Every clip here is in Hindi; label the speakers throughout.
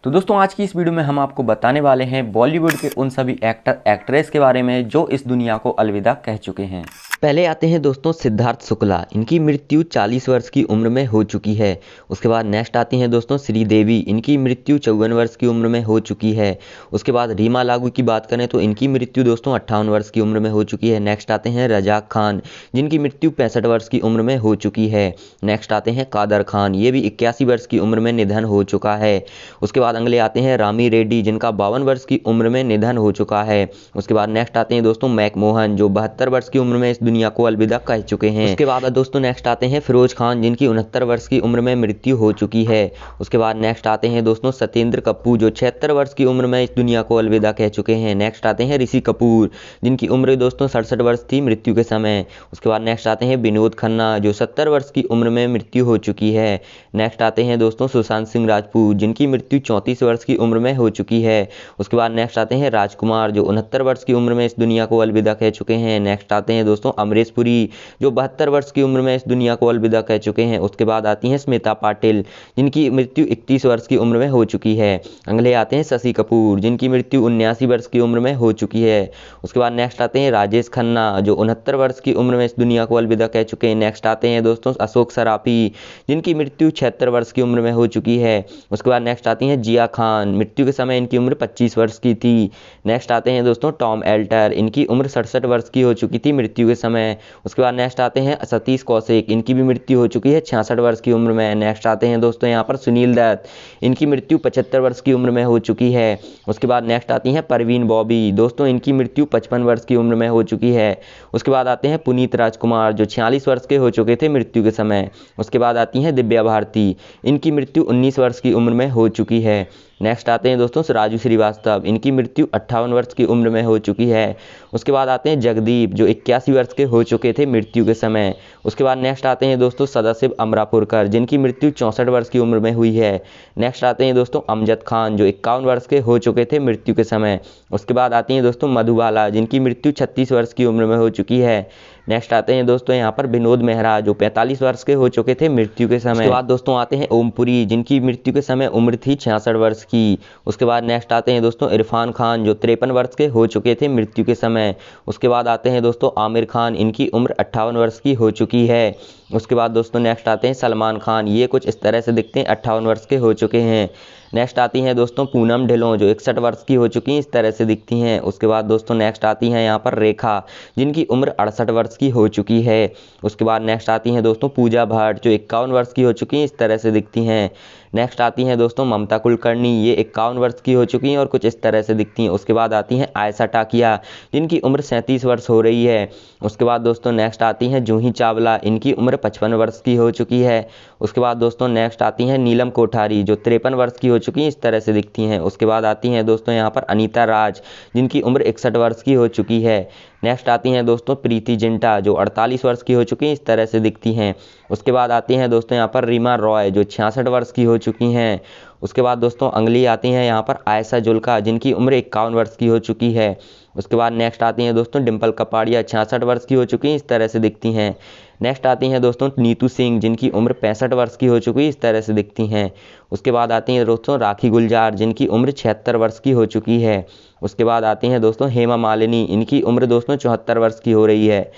Speaker 1: तो दोस्तों आज की इस वीडियो में हम आपको बताने वाले हैं बॉलीवुड के उन सभी एक्टर एक्ट्रेस के बारे में जो इस दुनिया को अलविदा कह चुके हैं। पहले आते हैं दोस्तों सिद्धार्थ शुक्ला। इनकी मृत्यु 40 वर्ष की उम्र में हो चुकी है। उसके बाद नेक्स्ट आती हैं दोस्तों श्रीदेवी। इनकी मृत्यु 54 वर्ष की उम्र में हो चुकी है। उसके बाद रीमा लागू की बात करें तो इनकी मृत्यु दोस्तों 58 वर्ष की उम्र में हो चुकी है। नेक्स्ट आते हैं रजाक खान, जिनकी मृत्यु 65 वर्ष की उम्र में हो चुकी है। नेक्स्ट आते हैं कादर खान, ये भी 81 वर्ष की उम्र में निधन हो चुका है। उसके बाद अगले आते हैं रामी रेड्डी, जिनका 52 वर्ष की उम्र में निधन हो चुका है। उसके बाद नेक्स्ट आते हैं दोस्तों मैकमोहन, जो 72 वर्ष की उम्र में इस दुनिया को अलविदा कह चुके हैं। उसके बाद दोस्तों नेक्स्ट आते हैं फिरोज खान, जिनकी 69 वर्ष की उम्र में मृत्यु हो चुकी है। उसके बाद नेक्स्ट आते हैं दोस्तों सत्येंद्र कपूर, जो 76 वर्ष की उम्र में इस दुनिया को अलविदा कह चुके हैं। नेक्स्ट आते हैं ऋषि कपूर, जिनकी उम्र दोस्तों 67 वर्ष थी मृत्यु के समय। उसके बाद नेक्स्ट आते हैं विनोद खन्ना, जो 70 वर्ष की उम्र में मृत्यु हो चुकी है। नेक्स्ट आते हैं दोस्तों सुशांत सिंह राजपूत, जिनकी मृत्यु 34 वर्ष की उम्र में हो चुकी है। उसके बाद नेक्स्ट आते हैं राजकुमार, जो 69 वर्ष की उम्र में इस दुनिया को अलविदा कह चुके हैं। नेक्स्ट आते हैं दोस्तों अमरीश पुरी, जो 72 वर्ष की उम्र में इस दुनिया को अलविदा कह चुके हैं। उसके बाद आती हैं स्मिता पाटिल, जिनकी मृत्यु 31 वर्ष की उम्र में हो चुकी है। अगले आते हैं शशि कपूर, जिनकी मृत्यु 79 वर्ष की उम्र में हो चुकी है। उसके बाद नेक्स्ट आते हैं राजेश खन्ना, जो 69 वर्ष की उम्र में इस दुनिया को अलविदा कह चुके हैं। नेक्स्ट आते हैं दोस्तों अशोक सराफी, जिनकी मृत्यु 76 वर्ष की उम्र में हो चुकी है। उसके बाद नेक्स्ट आती हैं जिया खान, मृत्यु के समय इनकी उम्र 25 वर्ष की थी। नेक्स्ट आते हैं दोस्तों टॉम एल्टर, इनकी उम्र 67 वर्ष की हो चुकी थी मृत्यु के समय। उसके बाद नेक्स्ट आते हैं सतीश कौशिक, इनकी भी मृत्यु हो चुकी है 66 वर्ष की उम्र में। नेक्स्ट आते हैं दोस्तों यहाँ पर सुनील दत्त, इनकी मृत्यु 75 वर्ष की उम्र में हो चुकी है। उसके बाद नेक्स्ट आती हैं परवीन बॉबी, दोस्तों इनकी मृत्यु 55 वर्ष की उम्र में हो चुकी है। उसके बाद आते हैं पुनीत राजकुमार, जो 46 वर्ष के हो चुके थे मृत्यु के समय। उसके बाद आती हैं दिव्या भारती, इनकी मृत्यु 19 वर्ष की उम्र में हो चुकी है। नेक्स्ट आते हैं दोस्तों राजू श्रीवास्तव, इनकी मृत्यु 58 वर्ष की उम्र में हो चुकी है। उसके बाद आते हैं जगदीप, जो 81 वर्ष के हो चुके थे मृत्यु के समय। उसके बाद नेक्स्ट आते हैं दोस्तों सदाशिव अमरापुरकर, जिनकी मृत्यु 64 वर्ष की उम्र में हुई है। नेक्स्ट आते हैं दोस्तों अमजद खान, जो 51 वर्ष के हो चुके थे मृत्यु के समय। उसके बाद आती हैं दोस्तों मधुबाला, जिनकी मृत्यु 36 वर्ष की उम्र में हो चुकी है। नेक्स्ट आते हैं दोस्तों यहाँ पर विनोद मेहरा, जो 45 वर्ष के हो चुके थे मृत्यु के समय। उसके बाद दोस्तों आते हैं ओमपुरी, जिनकी मृत्यु के समय उम्र थी 66 वर्ष की। उसके बाद नेक्स्ट आते हैं दोस्तों इरफान खान, जो 53 वर्ष के हो चुके थे मृत्यु के समय। उसके बाद आते हैं दोस्तों आमिर खान, इनकी उम्र 58 वर्ष की हो चुकी है। उसके बाद दोस्तों नेक्स्ट आते हैं सलमान खान, ये कुछ इस तरह से दिखते हैं, 58 वर्ष के हो चुके हैं। नेक्स्ट आती हैं दोस्तों पूनम ढिल्लों, जो 61 वर्ष की हो चुकी हैं, इस तरह से दिखती हैं। उसके बाद दोस्तों नेक्स्ट आती हैं यहाँ पर रेखा, जिनकी उम्र 68 वर्ष की हो चुकी है। उसके बाद नेक्स्ट आती हैं दोस्तों पूजा भट्ट, जो 51 वर्ष की हो चुकी हैं, इस तरह से दिखती हैं। नेक्स्ट आती हैं दोस्तों ममता कुलकर्णी, ये 51 वर्ष की हो चुकी हैं और कुछ इस तरह से दिखती हैं। उसके बाद आती हैं आयशा टाकिया, जिनकी उम्र 37 वर्ष हो रही है। उसके बाद दोस्तों नेक्स्ट आती हैं जूही चावला, इनकी उम्र 55 वर्ष की हो चुकी है। उसके बाद दोस्तों नेक्स्ट आती हैं नीलम कोठारी, जो 53 वर्ष की हो चुकी हैं, इस तरह से दिखती हैं। उसके बाद आती हैं दोस्तों यहाँ पर अनीता राज, जिनकी उम्र 61 वर्ष की हो चुकी है। नेक्स्ट आती हैं दोस्तों प्रीति जिंटा, जो 48 वर्ष की हो चुकी हैं, इस तरह से दिखती हैं। उसके बाद आती हैं दोस्तों यहाँ पर रीमा रॉय, जो 66 वर्ष की हो चुकी हैं। उसके बाद दोस्तों अगली आती हैं यहाँ पर आयशा जुल्का, जिनकी उम्र 51 वर्ष की हो चुकी है। उसके बाद नेक्स्ट आती हैं दोस्तों डिम्पल कपाड़िया, 66 वर्ष की हो चुकी हैं, इस तरह से दिखती हैं। नेक्स्ट आती हैं दोस्तों नीतू सिंह, जिनकी उम्र 65 वर्ष की हो चुकी है, इस तरह से दिखती हैं। उसके बाद आती हैं दोस्तों राखी गुलजार, जिनकी उम्र 76 वर्ष की हो चुकी है। उसके बाद आती हैं दोस्तों हेमा मालिनी, इनकी उम्र दोस्तों 74 वर्ष की हो रही है।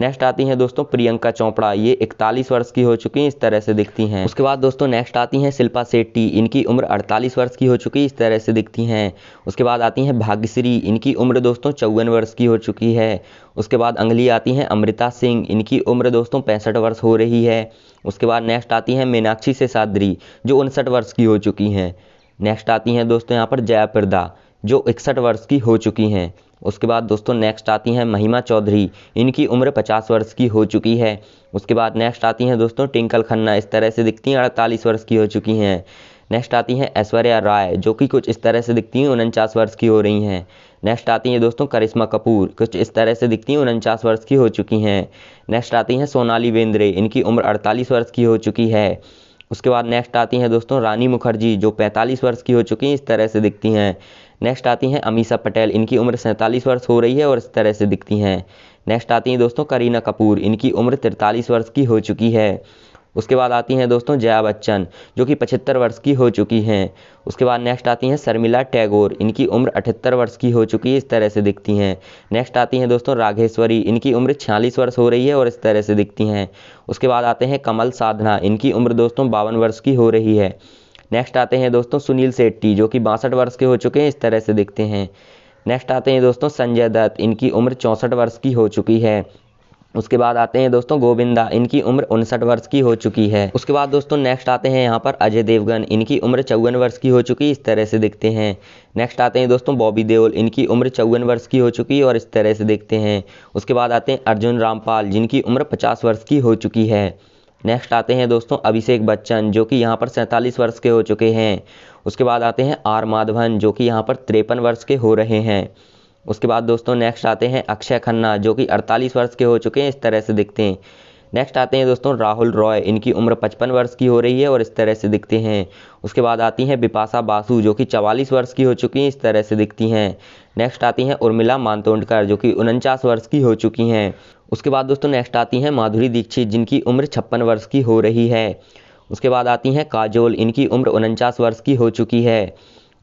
Speaker 1: नेक्स्ट आती हैं दोस्तों प्रियंका चोपड़ा, ये 41 वर्ष की हो चुकी हैं, इस तरह से दिखती हैं। उसके बाद दोस्तों नेक्स्ट आती हैं शिल्पा शेट्टी, इनकी उम्र 48 वर्ष की हो चुकी है, इस तरह से दिखती हैं। उसके बाद आती हैं भाग्यश्री, इनकी उम्र दोस्तों 54 वर्ष की हो चुकी है। उसके बाद अगली आती हैं अमृता सिंह, इनकी उम्र दोस्तों 65 वर्ष हो रही है। उसके बाद नेक्स्ट आती हैं मीनाक्षी शेषाद्री, जो 59 वर्ष की हो चुकी हैं। नेक्स्ट आती हैं दोस्तों यहाँ पर जयाप्रदा, जो 61 वर्ष की हो चुकी हैं। उसके बाद दोस्तों नेक्स्ट आती हैं महिमा चौधरी, इनकी उम्र 50 वर्ष की हो चुकी है। उसके बाद नेक्स्ट आती हैं दोस्तों टिंकल खन्ना, इस तरह से दिखती हैं, 48 वर्ष की हो चुकी हैं। नेक्स्ट आती हैं ऐश्वर्या राय, जो कि कुछ इस तरह से दिखती हैं, 49 वर्ष की हो रही हैं। नेक्स्ट आती हैं दोस्तों करिश्मा कपूर, कुछ इस तरह से दिखती हैं, 49 वर्ष की हो चुकी हैं। नेक्स्ट आती हैं सोनाली बेंद्रे, इनकी उम्र 48 वर्ष की हो चुकी है। उसके बाद नेक्स्ट आती हैं दोस्तों रानी मुखर्जी, जो 45 वर्ष की हो चुकी हैं, इस तरह से दिखती हैं। नेक्स्ट आती हैं अमीषा पटेल, इनकी उम्र 47 वर्ष हो रही है और इस तरह से दिखती हैं। नेक्स्ट आती हैं दोस्तों करीना कपूर, इनकी उम्र 43 वर्ष की हो चुकी है। उसके बाद आती हैं दोस्तों जया बच्चन जो कि 75 वर्ष की हो चुकी हैं। उसके बाद नेक्स्ट आती हैं शर्मिला टैगोर, इनकी उम्र 78 वर्ष की हो चुकी है, इस तरह से दिखती हैं। नेक्स्ट आती हैं दोस्तों राघेश्वरी, इनकी उम्र 46 वर्ष हो रही है और इस तरह से दिखती हैं। उसके बाद आते हैं कमल साधना, इनकी उम्र दोस्तों 52 वर्ष की हो रही है। नेक्स्ट आते हैं दोस्तों सुनील शेट्टी जो कि 62 वर्ष के हो चुके हैं, इस तरह से दिखते हैं। नेक्स्ट आते हैं दोस्तों संजय दत्त, इनकी उम्र 64 वर्ष की हो चुकी है। उसके बाद आते हैं दोस्तों गोविंदा, इनकी उम्र 59 वर्ष की हो चुकी है। उसके बाद दोस्तों नेक्स्ट आते हैं यहाँ पर अजय देवगन, इनकी उम्र 54 वर्ष की हो चुकी, इस तरह से दिखते हैं। नेक्स्ट आते हैं दोस्तों बॉबी देओल, इनकी उम्र 54 वर्ष की हो चुकी और इस तरह से दिखते हैं। उसके बाद आते हैं अर्जुन रामपाल, जिनकी उम्र 50 वर्ष की हो चुकी है। नेक्स्ट आते हैं दोस्तों अभिषेक बच्चन जो कि यहाँ पर 47 वर्ष के हो चुके हैं। उसके बाद आते हैं आर माधवन जो कि यहाँ पर 53 वर्ष के हो रहे हैं। उसके बाद दोस्तों नेक्स्ट आते हैं अक्षय खन्ना जो कि 48 वर्ष के हो चुके हैं, इस तरह से दिखते हैं। नेक्स्ट आते हैं दोस्तों राहुल रॉय, इनकी उम्र 55 वर्ष की हो रही है और इस तरह से दिखते हैं। उसके बाद आती हैं बिपाशा बासु जो कि 44 वर्ष की हो चुकी हैं, इस तरह से दिखती हैं। नेक्स्ट आती हैं उर्मिला मातोंडकर जो कि 49 वर्ष की हो चुकी हैं। उसके बाद दोस्तों नेक्स्ट आती हैं माधुरी दीक्षित, जिनकी उम्र 56 वर्ष की हो रही है। उसके बाद आती हैं काजोल, इनकी उम्र 49 वर्ष की हो चुकी है।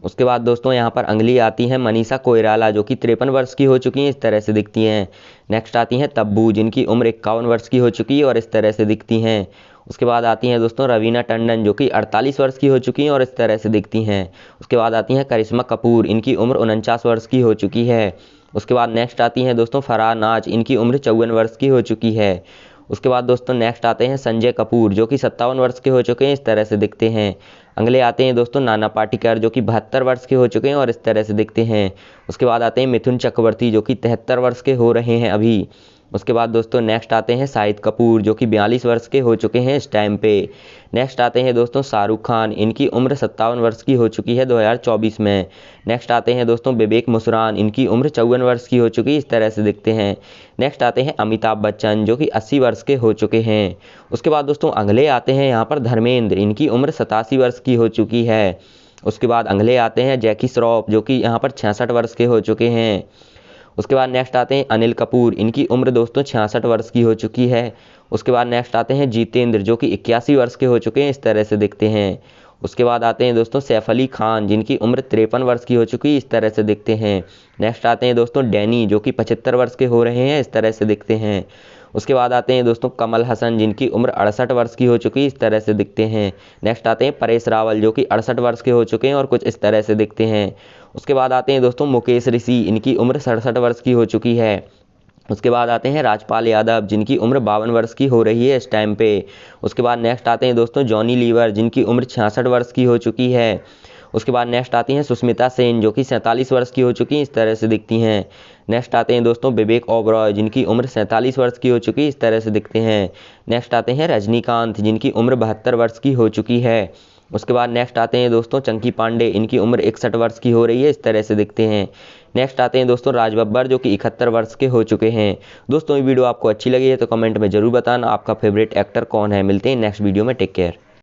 Speaker 1: उसके बाद दोस्तों यहाँ पर अगली आती हैं मनीषा कोइराला जो कि 53 वर्ष की हो चुकी हैं, इस तरह से दिखती हैं। नेक्स्ट आती हैं तब्बू, जिनकी उम्र 51 वर्ष की हो चुकी है और इस तरह से दिखती हैं। उसके बाद आती हैं दोस्तों रवीना टंडन जो कि 48 वर्ष की हो चुकी हैं और इस तरह से दिखती हैं। उसके बाद आती हैं करिश्मा कपूर, इनकी उम्र 49 वर्ष की हो चुकी है। उसके बाद नेक्स्ट आती हैं दोस्तों फराह नाज, इनकी उम्र 54 वर्ष की हो चुकी है। उसके बाद दोस्तों नेक्स्ट आते हैं संजय कपूर जो कि 57 वर्ष के हो चुके हैं, इस तरह से दिखते हैं। अगले आते हैं दोस्तों नाना पाटेकर जो कि 72 वर्ष के हो चुके हैं और इस तरह से दिखते हैं। उसके बाद आते हैं मिथुन चक्रवर्ती जो कि 73 वर्ष के हो रहे हैं अभी। उसके बाद दोस्तों नेक्स्ट आते हैं शाहिद कपूर जो कि 42 वर्ष के हो चुके हैं इस टाइम पे। नेक्स्ट आते हैं दोस्तों शाहरुख खान, इनकी उम्र 57 वर्ष की हो चुकी है 2024 में। नेक्स्ट आते हैं दोस्तों विवेक मुसरान, इनकी उम्र 54 वर्ष की हो चुकी है, इस तरह से दिखते हैं। नेक्स्ट आते हैं अमिताभ बच्चन जो कि 80 वर्ष के हो चुके हैं। उसके बाद दोस्तों अगले आते हैं यहाँ पर धर्मेंद्र, इनकी उम्र 87 वर्ष की हो चुकी है। उसके बाद अगले आते हैं जैकी श्रॉफ जो कि यहाँ पर 66 वर्ष के हो चुके हैं। उसके बाद नेक्स्ट आते हैं अनिल कपूर, इनकी उम्र दोस्तों 66 वर्ष की हो चुकी है। उसके बाद नेक्स्ट आते हैं जितेंद्र जो कि 81 वर्ष के हो चुके हैं, इस तरह से दिखते हैं। उसके बाद आते हैं दोस्तों सैफ अली खान, जिनकी उम्र 53 वर्ष की हो चुकी है, इस तरह से दिखते हैं। नेक्स्ट आते हैं दोस्तों डैनी जो कि 75 वर्ष के हो रहे हैं, इस तरह से दिखते हैं। उसके बाद आते हैं दोस्तों कमल हसन, जिनकी उम्र 68 वर्ष की हो चुकी है, इस तरह से दिखते हैं। नेक्स्ट आते हैं परेश रावल जो कि 68 वर्ष के हो चुके हैं और कुछ इस तरह से दिखते हैं। उसके बाद आते हैं दोस्तों मुकेश ऋषि, इनकी उम्र 67 वर्ष की हो चुकी है। उसके बाद आते हैं राजपाल यादव, जिनकी उम्र 52 वर्ष की हो रही है इस टाइम पे। उसके बाद नेक्स्ट आते हैं दोस्तों जॉनी लीवर, जिनकी उम्र 66 वर्ष की हो चुकी है। उसके बाद नेक्स्ट आती हैं सुष्मिता सेन जो कि 47 वर्ष की हो चुकी हैं, इस तरह से दिखती हैं। नेक्स्ट आते हैं दोस्तों विवेक ओबरॉय, जिनकी उम्र 47 वर्ष की हो चुकी है, इस तरह से दिखते हैं। नेक्स्ट आते हैं रजनीकांत, जिनकी उम्र 72 वर्ष की हो चुकी है। उसके बाद नेक्स्ट आते हैं दोस्तों चंकी पांडे, इनकी उम्र 61 वर्ष की हो रही है, इस तरह से दिखते हैं। नेक्स्ट आते हैं दोस्तों राज बब्बर जो कि 71 वर्ष के हो चुके हैं। दोस्तों ये वीडियो आपको अच्छी लगी है तो कमेंट में जरूर बताना आपका फेवरेट एक्टर कौन है। मिलते हैं नेक्स्ट वीडियो में, टेक केयर।